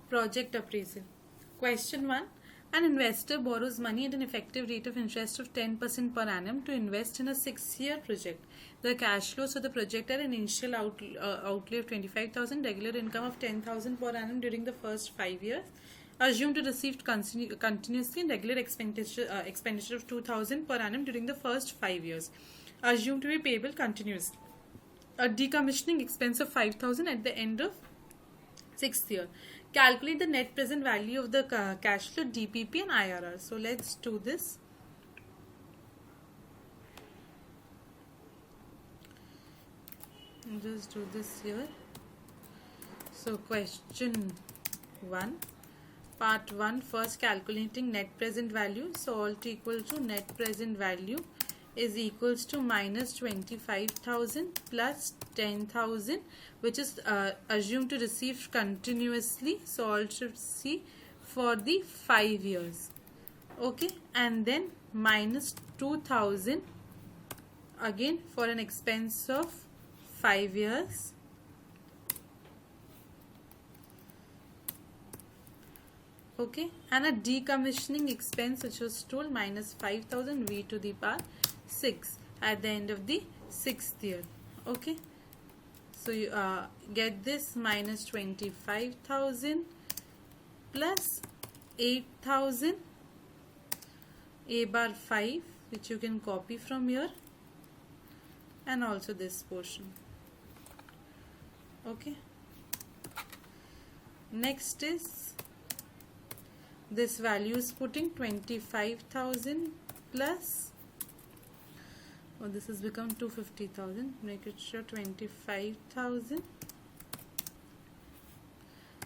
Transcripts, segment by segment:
Project Appraisal. Question 1. An investor borrows money at an effective rate of interest of 10% per annum to invest in a 6-year project. The cash flows of the project are an initial outlay of 25,000, regular income of 10,000 per annum during the first 5 years, assumed to receive continuously, and regular expenditure of 2,000 per annum during the first 5 years, assumed to be payable continuously. A decommissioning expense of 5,000 at the end of 6th year. Calculate the net present value of the cash flow, DPP and IRR. So let's do this. I'll just do this here. So question 1. Part 1. First, calculating net present value. So alt equal to net present value is equals to minus 25,000 plus 10,000, which is assumed to receive continuously. So alt should see for the 5 years. Okay, and then minus 2,000 again for an expense of 5 years. Okay, and a decommissioning expense which was told minus 5,000 v to the power 6 at the end of the 6th year. Okay, so you get this minus 25,000 plus 8,000 a bar 5, which you can copy from here, and also this portion. Okay, next is this value is putting 25,000 plus, this has become 250,000, make it sure 25,000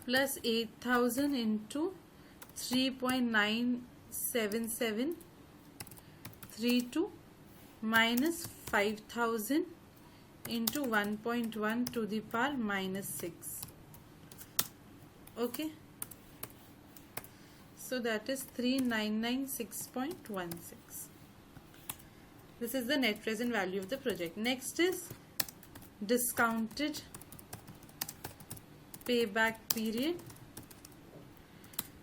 plus 8,000 into 3.97732 minus 5,000 into 1.1 to the power minus 6. Okay, so that is 3996.16. This is the net present value of the project. Next is discounted payback period.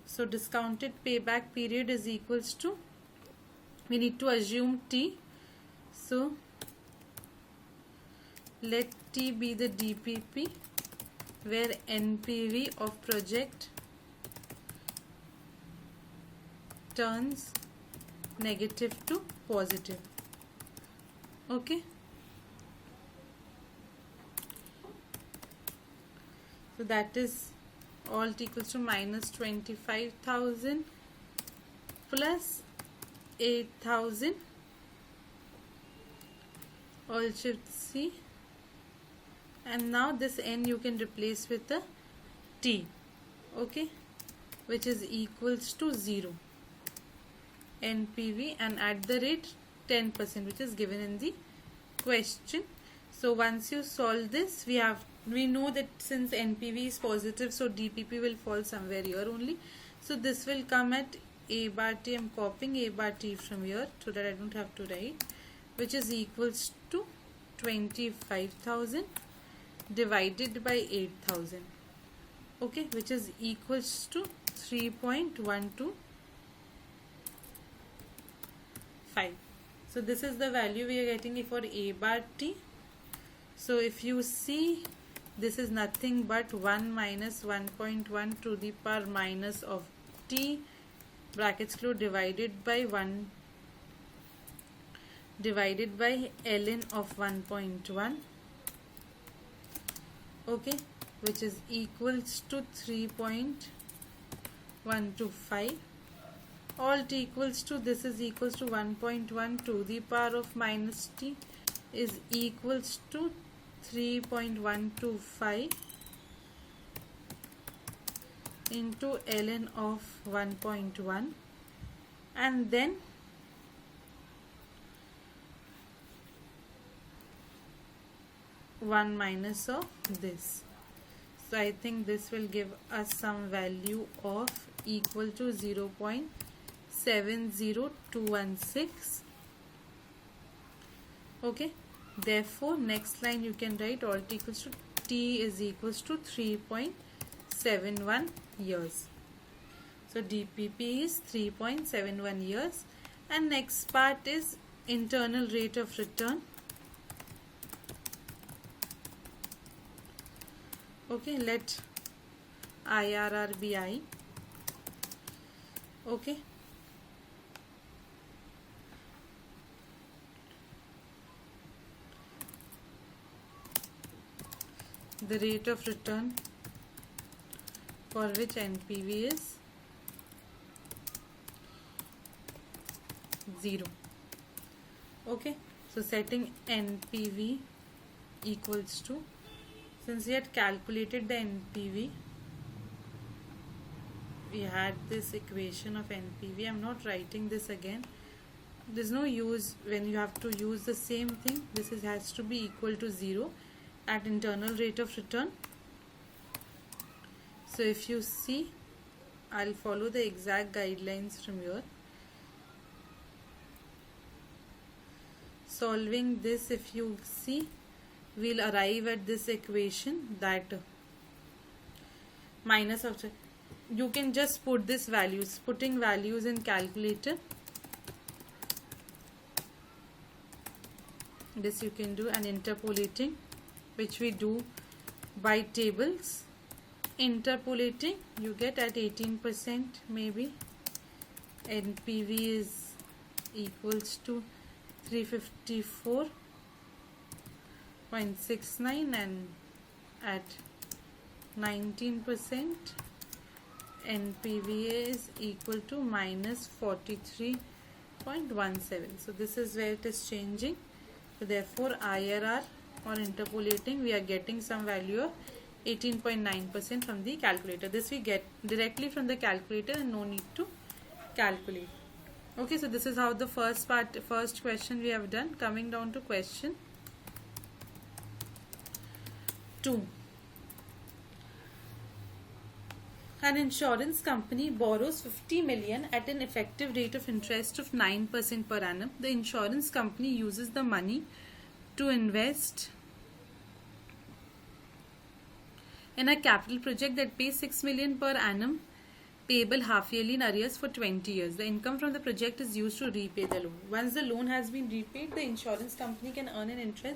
So discounted payback period is equals to, we need to assume T. So let T be the DPP, where NPV of project turns negative to positive. Okay, so that is alt equals to minus 25,000 plus 8,000, all shift C, and now this N you can replace with a T. Okay, which is equals to 0 NPV and at the rate 10%, which is given in the question. So once you solve this, we know that since NPV is positive, so DPP will fall somewhere here only. So this will come at A bar T. I'm copying A bar T from here so that I don't have to write, which is equals to 25,000 divided by 8,000. Okay, which is equals to 3.125. So this is the value we are getting for A bar T. So if you see, this is nothing but 1 minus 1.1 to the power minus of T, brackets close, divided by 1 divided by ln of 1.1. Okay, which is equals to 3.125. Alt equals to, this is equals to 1.1 to the power of minus T is equals to 3.125 into ln of 1.1, and then one minus of this. So I think this will give us some value of equal to 0.70216. Okay, therefore next line you can write alt equals to T is equals to 3.7 3.71 years. So DPP is 3.71 years. And next part is internal rate of return. Okay, let IRR be I. Okay. The rate of return for which NPV is 0. Okay, so setting NPV equals to, since we had calculated the NPV, we had this equation of NPV. I'm not writing this again. There's no use when you have to use the same thing. This has to be equal to 0 at internal rate of return. So if you see, I'll follow the exact guidelines from here. Solving this, if you see, we'll arrive at this equation that minus of, you can just put this values, putting values in calculator. This you can do, and interpolating, which we do by tables. Interpolating, you get at 18% maybe. NPV is equals to 354.69, and at 19% NPV is equal to minus 43.17. So this is where it is changing. So therefore IRR or interpolating, we are getting some value of 18.9% from the calculator. This we get directly from the calculator and no need to calculate. Okay, so this is how the first question we have done. Coming down to question 2. An insurance company borrows 50 million at an effective rate of interest of 9% per annum. The insurance company uses the money to invest in a capital project that pays 6 million per annum, payable half yearly in arrears for 20 years. The income from the project is used to repay the loan. Once the loan has been repaid, the insurance company can earn an interest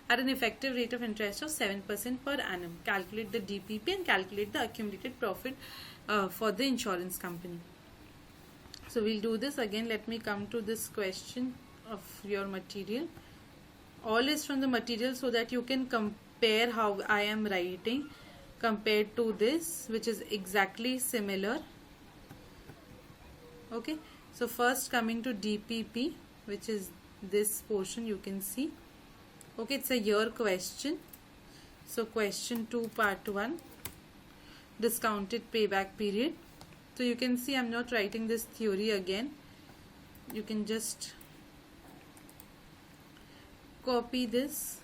at an effective rate of interest of 7% per annum. Calculate the DPP and calculate the accumulated profit for the insurance company. So we'll do this again. Let me come to this question of your material. All is from the material so that you can compare how I am writing compared to this, which is exactly similar. Okay, so first coming to DPP, which is this portion, you can see. Okay, it's a year question. So question 2 part 1, discounted payback period. So you can see I'm not writing this theory again. You can just copy this.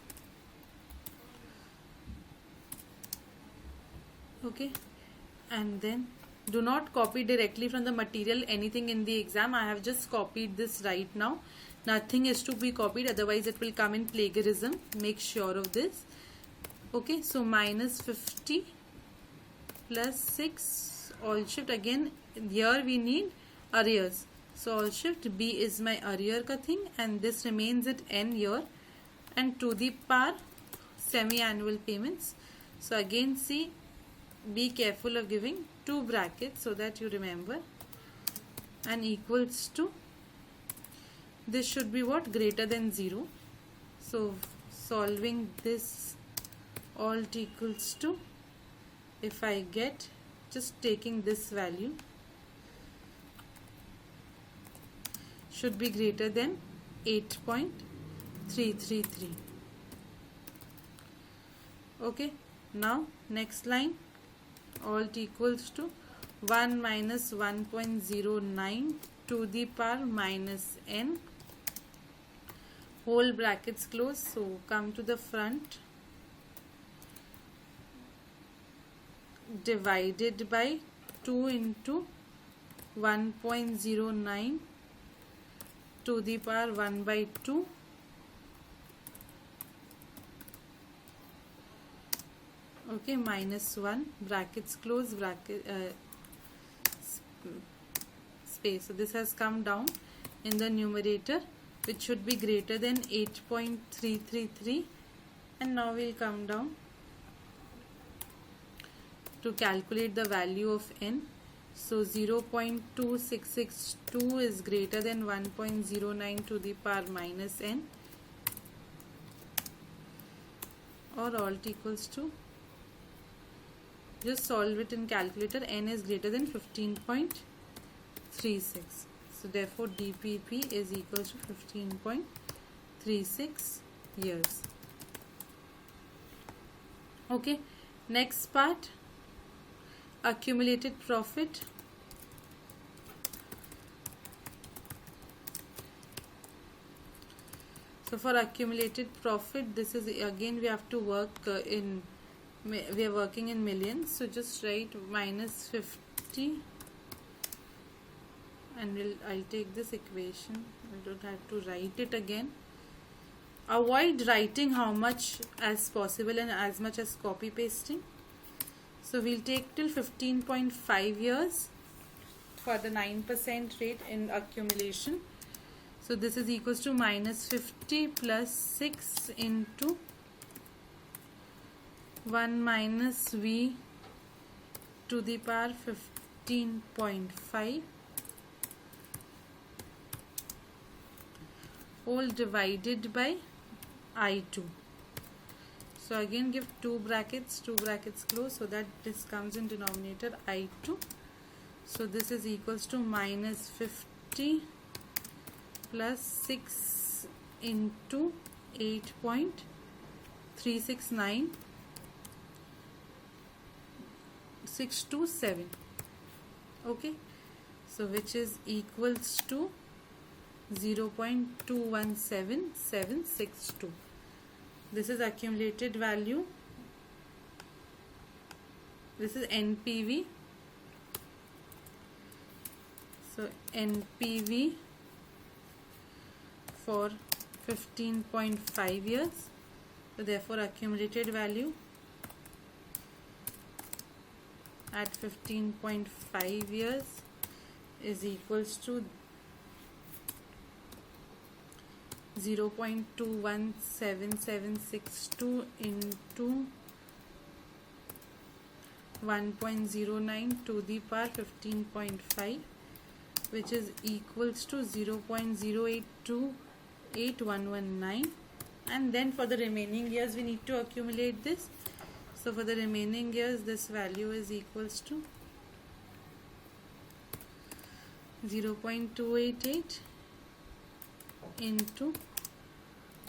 Okay, and then do not copy directly from the material anything in the exam. I have just copied this right now. Nothing is to be copied, otherwise it will come in plagiarism. Make sure of this. Okay, so minus 50 plus 6, all shift. Again here we need arrears, so all shift B is my arrear ka thing, and this remains at N here, and to the power semi-annual payments. So again see, be careful of giving 2 brackets so that you remember, and equals to, this should be what, greater than 0. So solving this, alt equals to, if I get, just taking this value, should be greater than 8.333. Okay, now next line, alt equals to 1 minus 1.09 to the power minus n, whole brackets close. So come to the front, divided by 2 into 1.09 to the power 1 by 2, Okay, minus 1, brackets close, space. So this has come down in the numerator, which should be greater than 8.333, and now we'll come down to calculate the value of n. So 0.2662 is greater than 1.09 to the power minus n, or alt equals to, just solve it in calculator, n is greater than 15.36. So therefore DPP is equals to 15.36 years. Okay, next part, accumulated profit. So for accumulated profit, this is again we have to work we are working in millions. So just write minus 50, and I'll take this equation. I don't have to write it again. Avoid writing how much as possible and as much as copy pasting. So we'll take till 15.5 years for the 9% rate in accumulation. So this is equals to minus 50 plus 6 into 1 minus v to the power 15.5 whole divided by I2. So again give two brackets close, so that this comes in denominator I2. So this is equals to minus 50 plus 6 into 8.369 627. Okay, so which is equals to 0.217762. This is accumulated value. This is NPV. So NPV for 15.5 years. So therefore accumulated value at 15.5 years is equals to 0.217762 into 1.09 to the power 15.5, which is equals to 0.082819. And then for the remaining years we need to accumulate this. So for the remaining years this value is equals to 0.288 into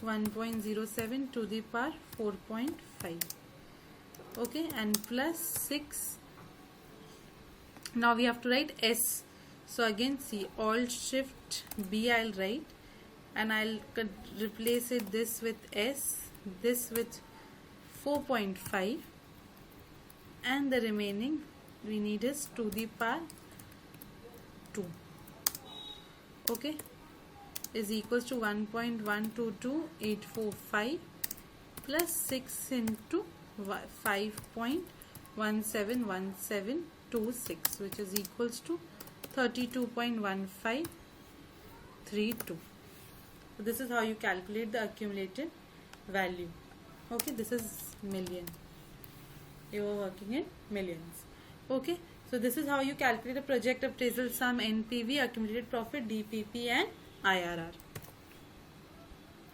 1.07 to the power 4.5. Okay, and plus 6. Now we have to write S. So again see, Alt Shift B I'll write, and I'll replace it this with S, this with 4.5, and the remaining we need is to the power 2. Okay, is equals to 1.122845 plus 6 into 5.171726, which is equals to 32.1532. So this is how you calculate the accumulated value. Okay, this is million. You are working in millions. Okay, so this is how you calculate a project appraisal sum, NPV, accumulated profit, DPP and IRR.